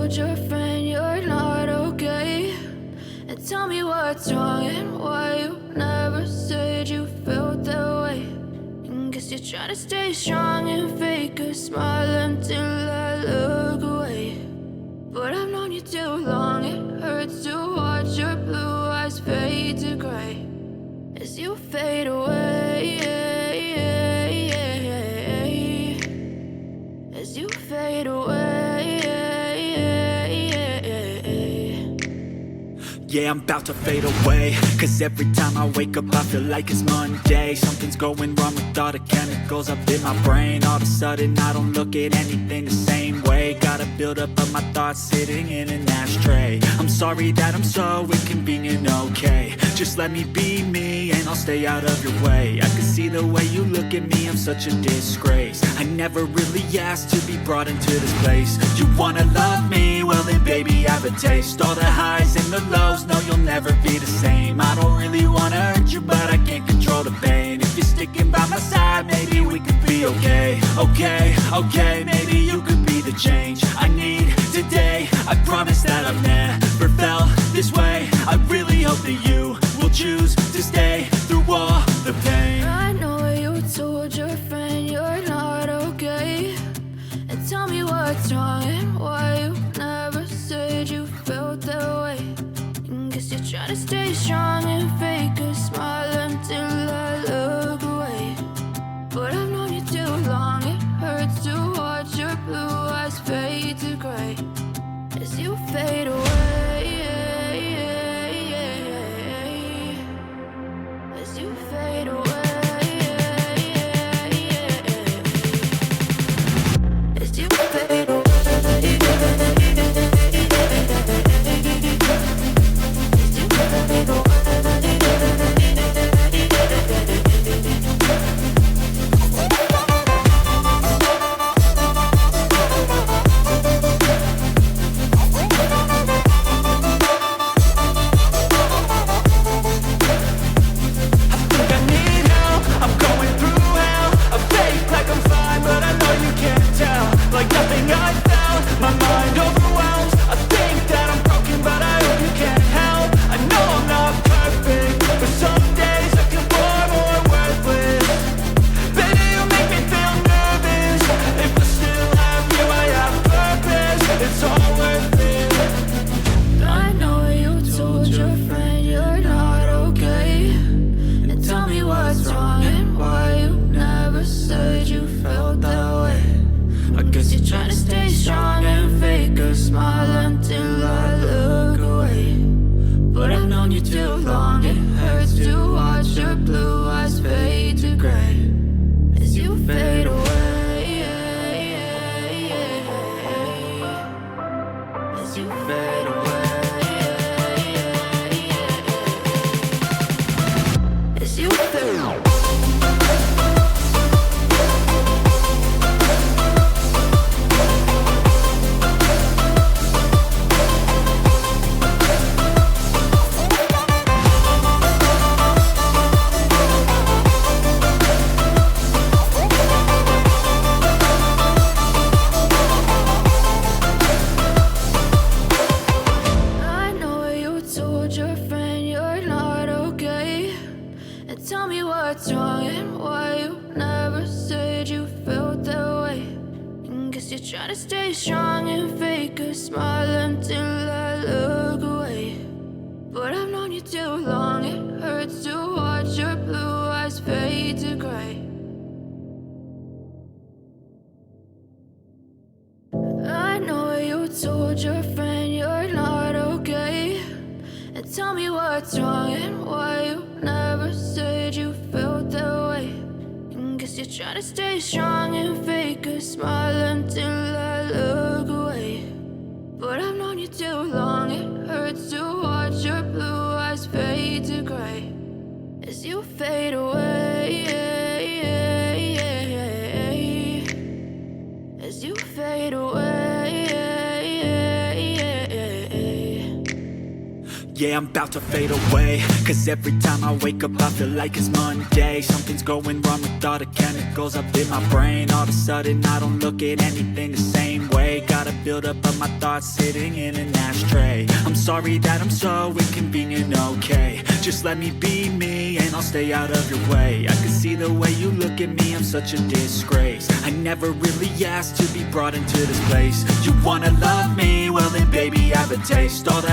told your friend you're not okay? And tell me what's wrong and why you never said you felt that way. And guess you're trying to stay strong and fake a smile until I look away. But I've known you too long, it hurts to watch your blue eyes fade to gray as you fade away, as you fade away. Yeah, I'm about to fade away, cause every time I wake up I feel like it's Monday. Something's going wrong with all the chemicals up in my brain. All of a sudden I don't look at anything the same way. Gotta build up of my thoughts sitting in an ashtray. I'm sorry that I'm so inconvenient, okay? Just let me be me and I'll stay out of your way. I can see the way you look at me, I'm such a disgrace. I never really asked to be brought into this place. You wanna love me? Well then baby, have a taste. All the highs and the lows, no, you'll never be the same. I don't really wanna hurt you, but I can't control the pain. If you're sticking by my side, maybe we could be okay. Okay, maybe you could be the change I need today. I promise that I've never felt this way. I really hope that you will choose to stay through all the pain. I know you told your friend you're not okay. And tell me what's wrong and why you never said you felt that way. Guess you're trying to stay strong and fake a smile until I look away. But I've known you too long, it hurts to watch your blue eyes fade to gray as you fade away, as you fade away, as you fade away. Try to stay strong and fake a smile until I look away. But I've known you too long, it hurts to watch your blue eyes fade to gray as you fade away, as you fade away. Yeah, I'm about to fade away, cause every time I wake up I feel like it's Monday. Something's going wrong with all the chemicals up in my brain. All of a sudden I don't look at anything the same way. Gotta build buildup of my thoughts sitting in an ashtray. I'm sorry that I'm so inconvenient, okay? Just let me be me and I'll stay out of your way. I can see the way you look at me, I'm such a disgrace. I never really asked to be brought into this place. You wanna love me? Well then baby, have a taste. All the